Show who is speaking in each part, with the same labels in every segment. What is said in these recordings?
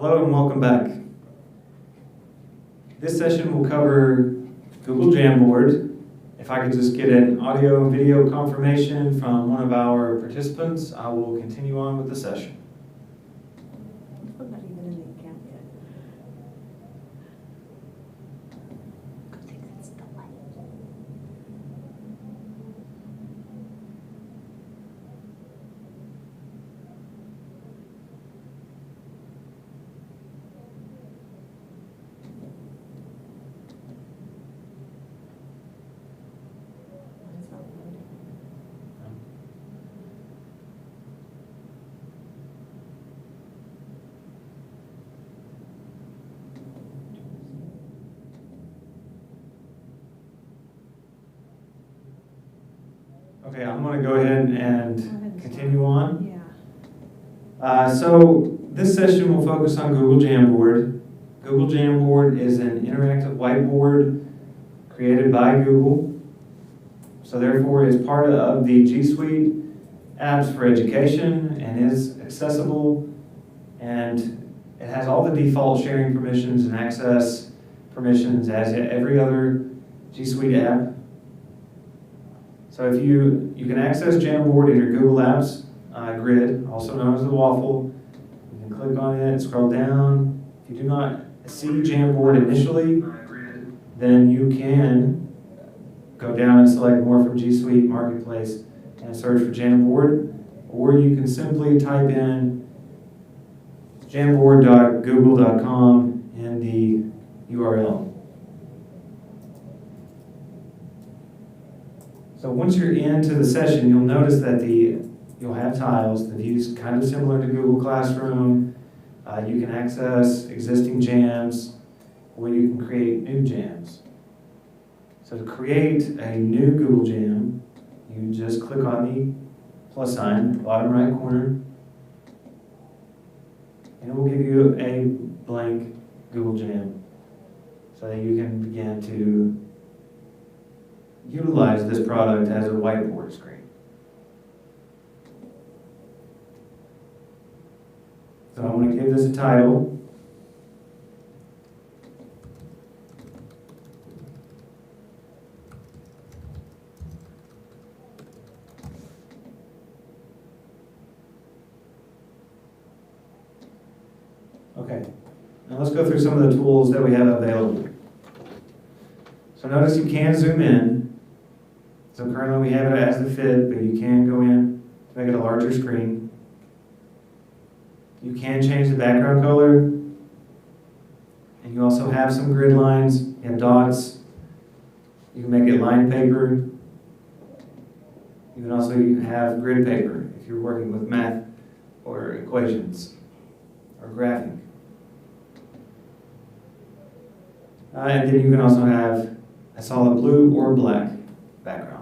Speaker 1: Hello and welcome back. This session will cover Google Jamboard. If I could just get an audio and video confirmation from one of our participants, I will continue on with the session.
Speaker 2: I'm not even in the account yet. Good thing that's the light. It's not loading.
Speaker 1: Okay, I'm going to go ahead and continue on.
Speaker 2: Yeah.
Speaker 1: So this session will focus on Google Jamboard. Google Jamboard is an interactive whiteboard created by Google. So therefore is part of the G Suite apps for education and is accessible, and it has all the default sharing permissions and access permissions as every other G Suite app. So if you can access Jamboard in your Google Apps grid, also known as the waffle. You can click on it, scroll down. If you do not see Jamboard initially, then you can go down and select more from G Suite Marketplace and search for Jamboard, or you can simply type in jamboard.google.com in the URL. So once you're into the session, you'll notice that you'll have tiles. The view's kind of similar to Google Classroom. You can access existing jams, or you can create new jams. So to create a new Google Jam, you just click on the plus sign at the bottom right corner, and it will give you a blank Google Jam so that you can begin to utilize this product as a whiteboard screen. So I'm going to give this a title. Okay, now let's go through some of the tools that we have available. So notice you can zoom in. So currently we have it as the fit, but you can go in to make it a larger screen. You can change the background color. And you also have some grid lines. You have dots. You can make it line paper. You can also have grid paper if you're working with math or equations or graphing. And then you can also have a solid blue or black background.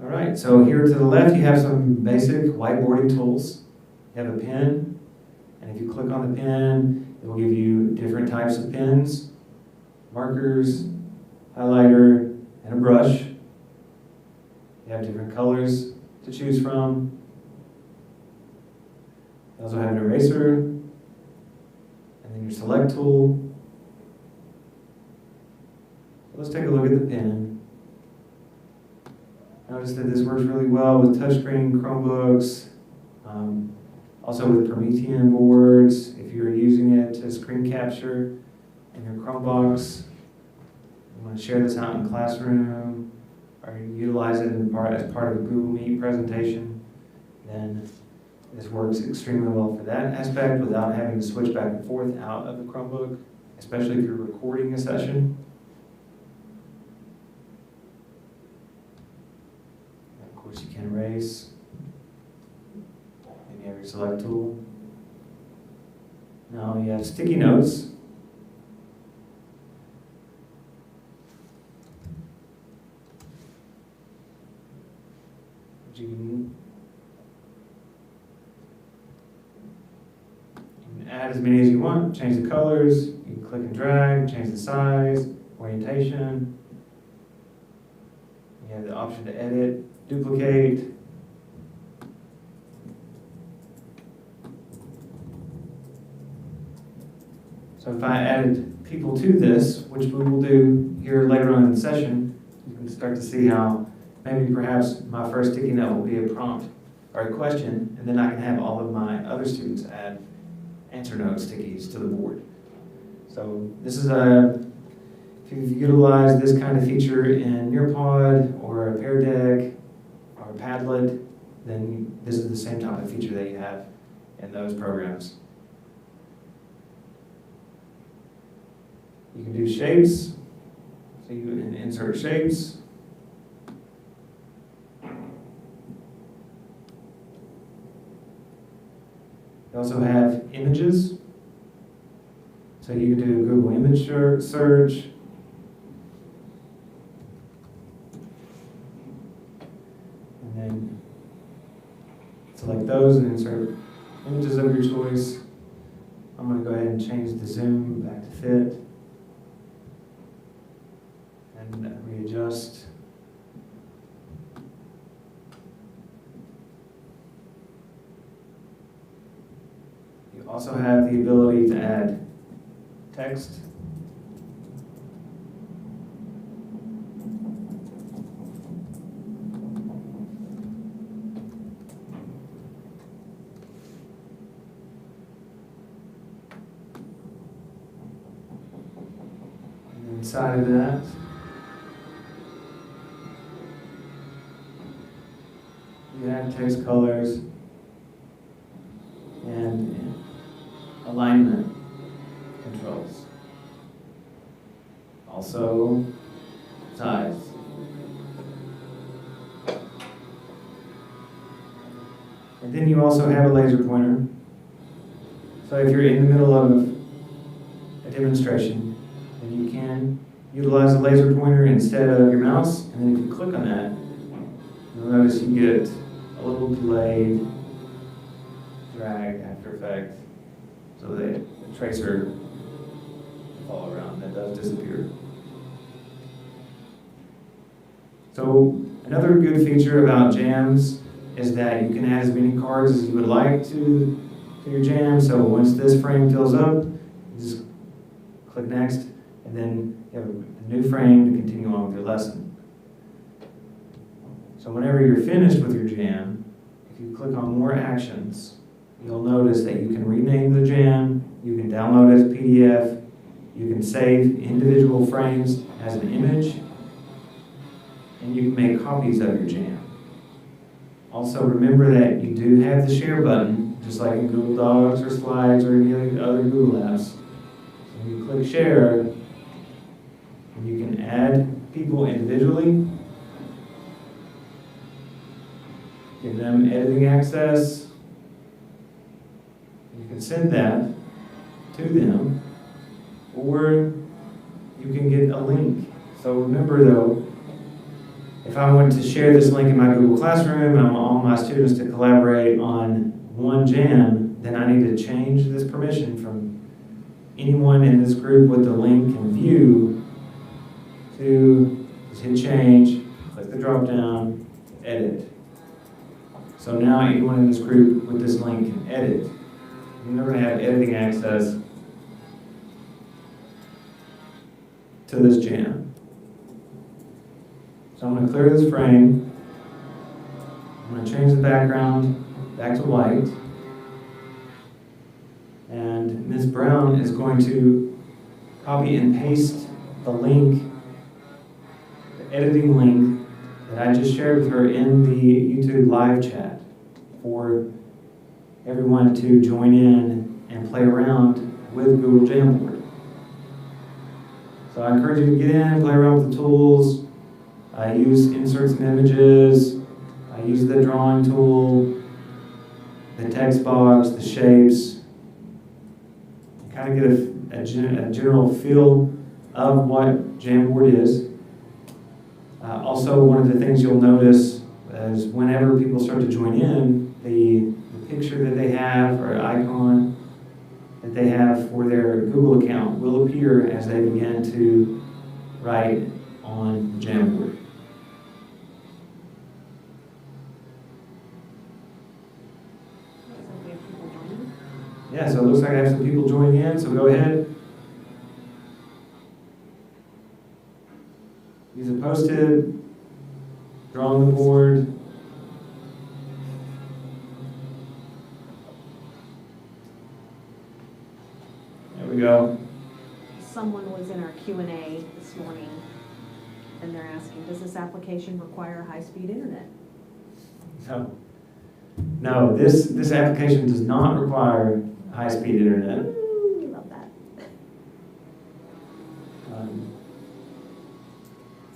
Speaker 1: All right, so here to the left you have some basic whiteboarding tools. You have a pen, and if you click on the pen, it will give you different types of pens, markers, highlighter, and a brush. You have different colors to choose from. You also have an eraser, and then your select tool. Let's take a look at the pen. Notice that this works really well with touchscreen Chromebooks, also with Promethean boards. If you're using it to screen capture in your Chromebox, you want to share this out in Classroom, or you utilize it as part of a Google Meet presentation, then this works extremely well for that aspect without having to switch back and forth out of the Chromebook, especially if you're recording a session. Of course, you can erase. And you have your select tool. Now you have sticky notes. You can add as many as you want, change the colors, you can click and drag, change the size, orientation. You have the option to edit, duplicate, So if I added people to this, which we will do here later on in the session, you can start to see how maybe perhaps my first sticky note will be a prompt or a question, and then I can have all of my other students add answer note stickies to the board. So this is if you've utilized this kind of feature in Nearpod or a Pear Deck or a Padlet, then this is the same type of feature that you have in those programs. You can do shapes, so you can insert shapes. You also have images, so you can do a Google image search. And then select those and insert images of your choice. I'm going to go ahead and change the zoom back to fit. And readjust. You also have the ability to add text. And inside of that, you have text colors and alignment controls. Also, size. And then you also have a laser pointer. So if you're in the middle of a demonstration, then you can utilize a laser pointer instead of your mouse, and then if you click on that, you'll notice you get a little delayed drag after effect, so that the tracer will fall around. That does disappear. So another good feature about jams is that you can add as many cards as you would like to your jam. So once this frame fills up, you just click next, and then you have a new frame to continue on with your lesson. So whenever you're finished with your jam, if you click on more actions, you'll notice that you can rename the jam, you can download it as PDF, you can save individual frames as an image, and you can make copies of your jam. Also remember that you do have the share button, just like in Google Docs or Slides or any other Google apps. So you click share, and you can add people individually, give them editing access. You can send that to them, or you can get a link. So remember though, if I want to share this link in my Google Classroom and I want all my students to collaborate on one jam, then I need to change this permission from anyone in this group with the link and view to just hit change, click the drop down, edit. So now anyone in this group with this link can edit. You're never going to have editing access to this jam. So I'm going to clear this frame. I'm going to change the background back to white. And Ms. Brown is going to copy and paste the link, the editing link that I just shared with her in the YouTube live chat for everyone to join in and play around with Google Jamboard. So I encourage you to get in, play around with the tools. I use inserts and images. I use the drawing tool, the text box, the shapes. Kind of get a general feel of what Jamboard is. Also, one of the things you'll notice is whenever people start to join in, the picture that they have or icon that they have for their Google account will appear as they begin to write on Jamboard. Yeah, so it looks like I have some people joining in, so go ahead, use a Post-it, draw on the board. There we go.
Speaker 2: Someone was in our Q&A this morning, and they're asking, does this application require high-speed internet?
Speaker 1: No, this application does not require high-speed internet.
Speaker 2: Ooh, we love that.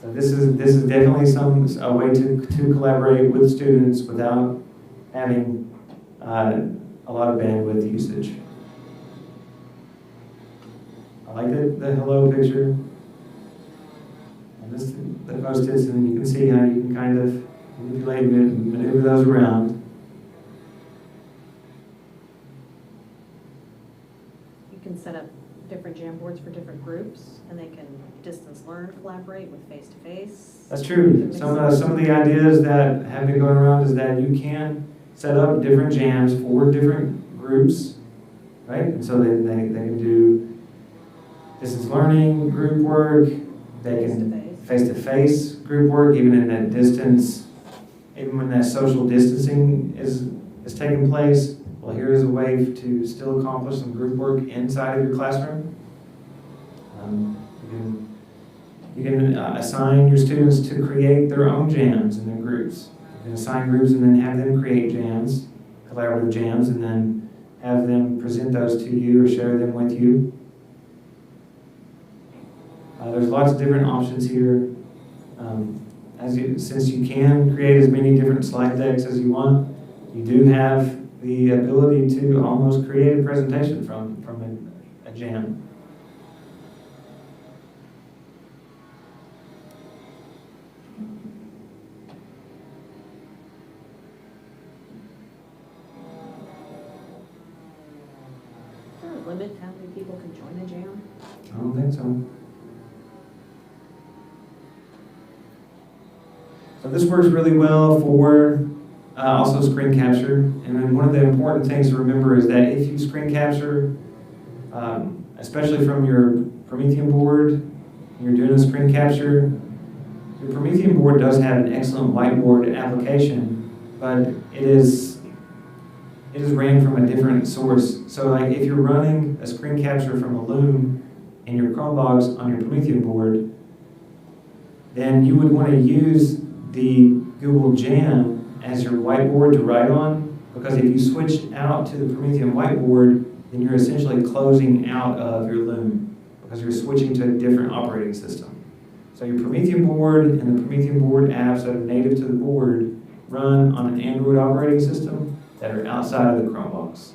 Speaker 1: So this is definitely a way to collaborate with students without having a lot of bandwidth usage. I like the hello picture. And this the Post-its, and you can see how you can kind of manipulate and maneuver those around.
Speaker 2: You can set up different Jamboards for different groups, and they can distance learn, collaborate with face-to-face.
Speaker 1: That's true. Some of the ideas that have been going around is that you can set up different jams for different groups, right? And so they can do distance learning, group work, they can face-to-face group work, even in that distance, even when that social distancing is taking place. Well, here is a way to still accomplish some group work inside of your classroom. You can assign your students to create their own jams in their groups. You can assign groups and then have them create jams, collaborative jams, and then have them present those to you or share them with you. There's lots of different options here. Since you can create as many different slide decks as you want, you do have the ability to almost create a presentation from a jam.
Speaker 2: Is there a limit to how many people can join a jam?
Speaker 1: I don't think so. So this works really well for also screen capture. And then one of the important things to remember is that if you screen capture, especially from your Promethean board, you're doing a screen capture, your Promethean board does have an excellent whiteboard application, but it is ran from a different source. So like if you're running a screen capture from a Loom in your Chromebox on your Promethean board, then you would want to use the Google Jam as your whiteboard to write on, because if you switch out to the Promethean whiteboard, then you're essentially closing out of your Loom, because you're switching to a different operating system. So your Promethean board and the Promethean board apps that are native to the board run on an Android operating system that are outside of the Chromebox.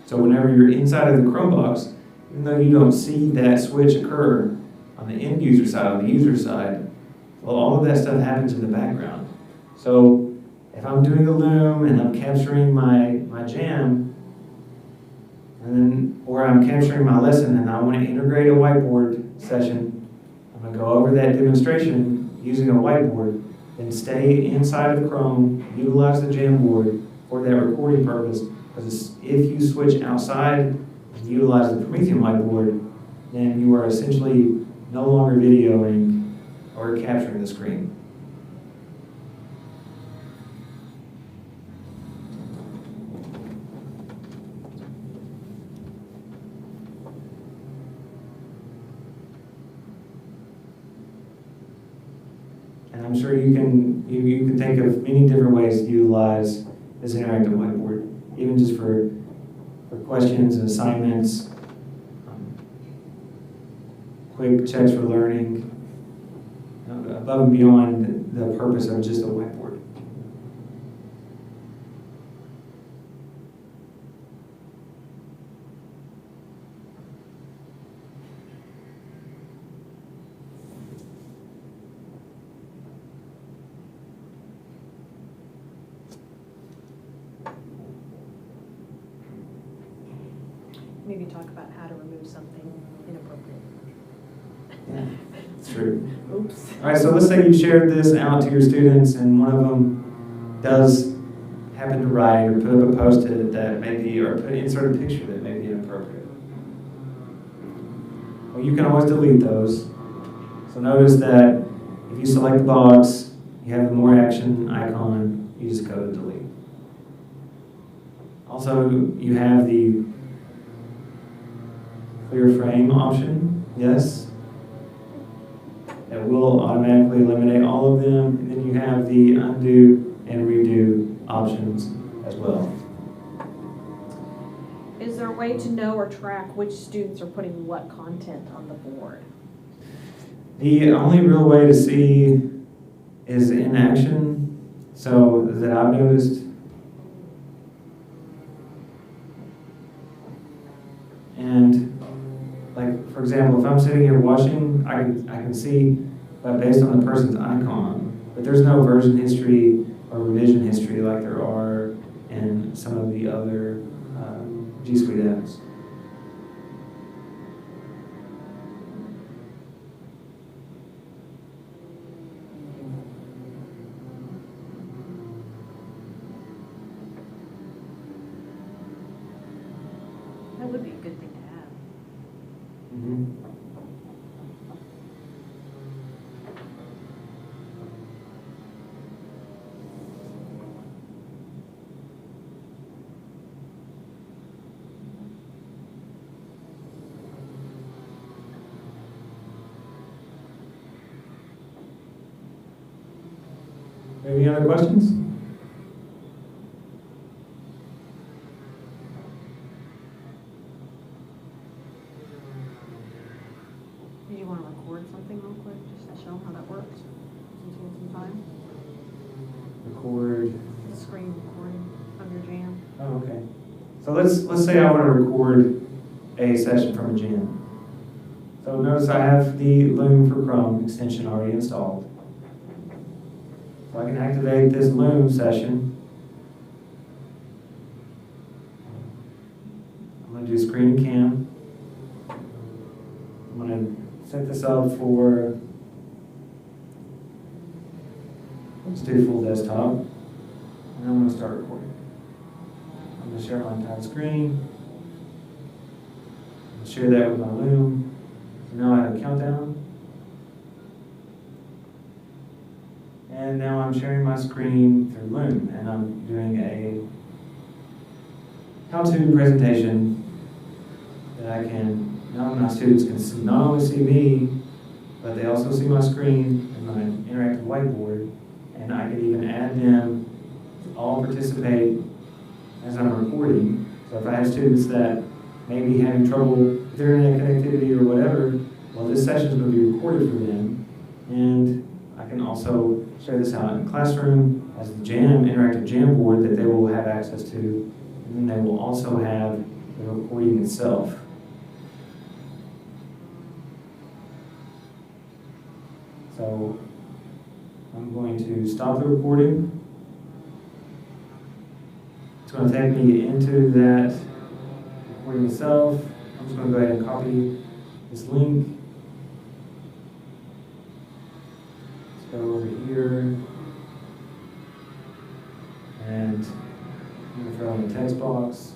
Speaker 1: So whenever you're inside of the Chromebox, even though you don't see that switch occur on the end user side, on the user side, well, all of that stuff happens in the background. So if I'm doing a Loom and I'm capturing my jam, or I'm capturing my lesson and I want to integrate a whiteboard session, I'm going to go over that demonstration using a whiteboard, then stay inside of Chrome, utilize the Jamboard for that recording purpose, because if you switch outside and utilize the Promethean whiteboard, then you are essentially no longer videoing or capturing the screen. And I'm sure you can think of many different ways to utilize this interactive whiteboard, even just for questions and assignments, quick checks for learning, above and beyond the purpose of just a whiteboard.
Speaker 2: Maybe talk about how to remove something inappropriate.
Speaker 1: Yeah, that's true.
Speaker 2: Oops.
Speaker 1: All right, so let's say you shared this out to your students and one of them does happen to write or put up a Post-it that may be, or insert a picture that may be inappropriate. Well, you can always delete those. So notice that If you select the box, you have the more action icon, you just go to delete. Also, you have the clear frame option, yes. That will automatically eliminate all of them. And then you have the undo and redo options as well.
Speaker 2: Is there a way to know or track which students are putting what content on the board?
Speaker 1: The only real way to see is in action, so that I've noticed. And like, for example, if I'm sitting here watching, I can see, but based on the person's icon, but there's no version history or revision history like there are in some of the other G Suite apps.
Speaker 2: That would be a good thing to have.
Speaker 1: Mm-hmm. Any other questions?
Speaker 2: Did you want to record something real quick, just to show them how that works? Since we have some time?
Speaker 1: Record.
Speaker 2: The screen recording of your jam.
Speaker 1: Oh, okay. So let's say I want to record a session from a jam. So notice I have the Loom for Chrome extension already installed. So I can activate this Loom session. I'm going to do screen and cam. I'm going to set this up for, let's do full desktop. And I'm going to start recording. I'm going to share my entire screen. I'm going to share that with my Loom. So now I have a countdown. And now I'm sharing my screen through Loom, and I'm doing a how-to presentation that I can, now my students can not only see me, but they also see my screen and my interactive whiteboard, and I can even add them to all participate as I'm recording. So if I have students that may be having trouble with their internet connectivity or whatever, well, this session is going to be recorded for them, and I can also share this out in the classroom as the interactive Jamboard that they will have access to, and then they will also have the recording itself. So I'm going to stop the recording. It's going to take me into that recording itself. I'm just going to go ahead and copy this link. Go over here, and I'm going to throw in the text box.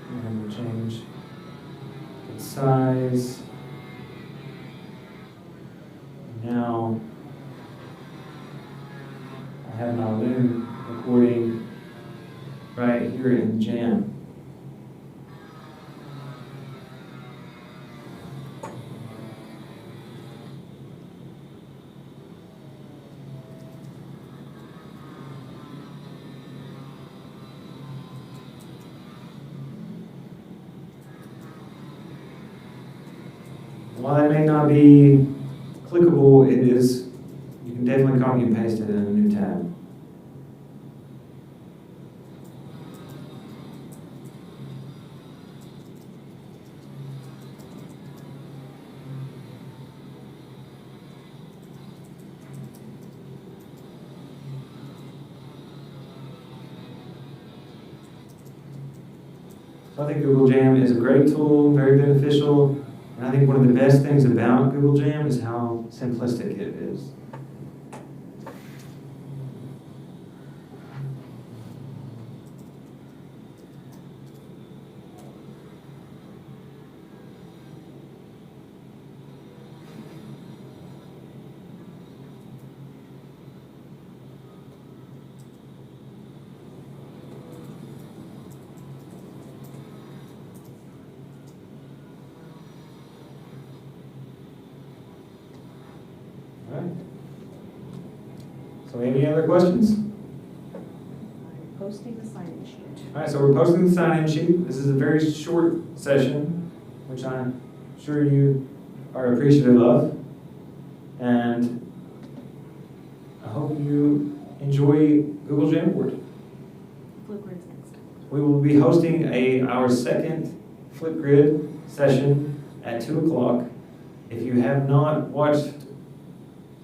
Speaker 1: And I'm going to change the size. Now I have my Loom recording right here in Jam. While that may not be clickable, it is, you can definitely copy and paste it in a new tab. So I think Google Jam is a great tool, very beneficial, and I think one of the best things about Google Jam is how simplistic it is. All right. So any other questions?
Speaker 2: I'm posting the sign-in sheet.
Speaker 1: All right, so we're posting the sign-in sheet. This is a very short session, which I'm sure you are appreciative of. And I hope you enjoy Google Jamboard.
Speaker 2: Flipgrid's next.
Speaker 1: We will be hosting our second Flipgrid session at 2 o'clock. If you have not watched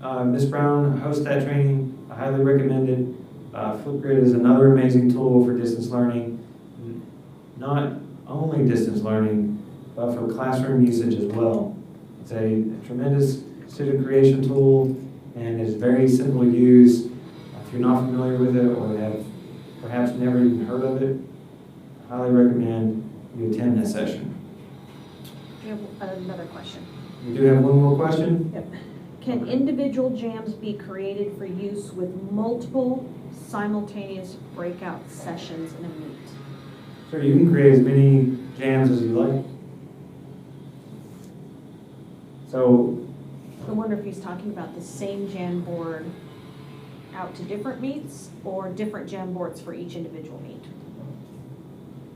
Speaker 1: Ms. Brown host that training, I highly recommend it. Flipgrid is another amazing tool for distance learning. Not only distance learning, but for classroom usage as well. It's a tremendous student creation tool and is very simple to use. If you're not familiar with it or have perhaps never even heard of it, I highly recommend you attend that session.
Speaker 2: We have another question.
Speaker 1: We do have one more question.
Speaker 2: Yep. Can individual jams be created for use with multiple simultaneous breakout sessions in a meet?
Speaker 1: Sure, you can create as many jams as you like. So,
Speaker 2: I wonder if he's talking about the same Jamboard out to different meets or different Jamboards for each individual meet.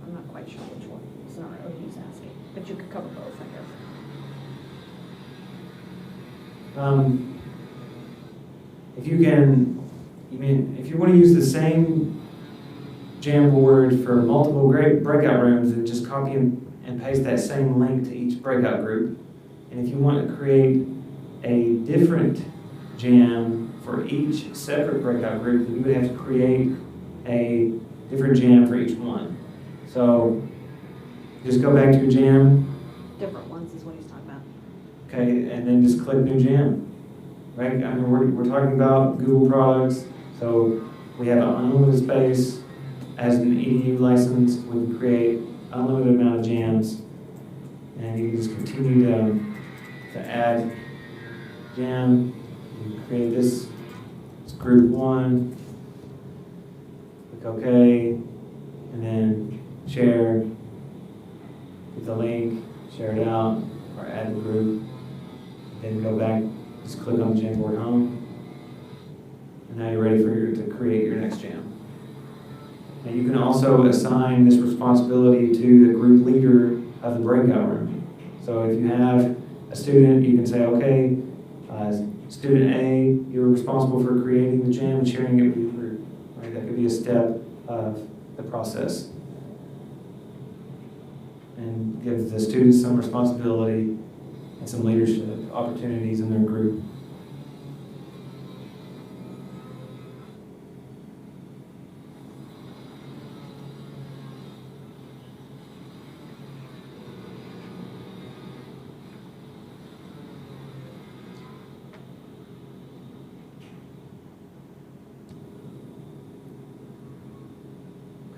Speaker 2: I'm not quite sure which one scenario he's asking, but you could cover both, I guess.
Speaker 1: if you want to use the same Jamboard for multiple great breakout rooms, and just copy and paste that same link to each breakout group. And if you want to create a different jam for each separate breakout group, then you would have to create a different jam for each one. So just go back to your jam,
Speaker 2: Different ones is what he's talking about.
Speaker 1: okay, and then just click new jam. Right? I mean, we're talking about Google products, so we have unlimited space. As an EDU license, we can create unlimited amount of jams, and you can just continue to add jam. You can create this group 1, click OK, and then share, get the link, share it out, or add the group, then go back, just click on Jamboard Home, and now you're ready to create your next jam. And you can also assign this responsibility to the group leader of the breakout room. So if you have a student, you can say, okay, student A, you're responsible for creating the jam and sharing it with your group. Right? That could be a step of the process. And give the students some responsibility and some leadership opportunities in their group.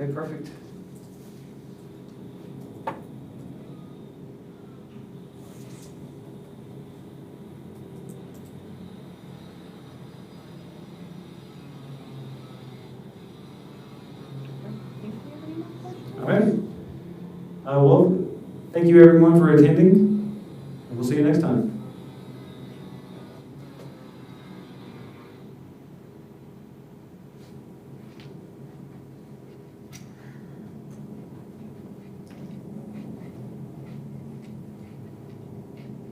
Speaker 1: Okay, perfect. All right. Well, thank you everyone for attending.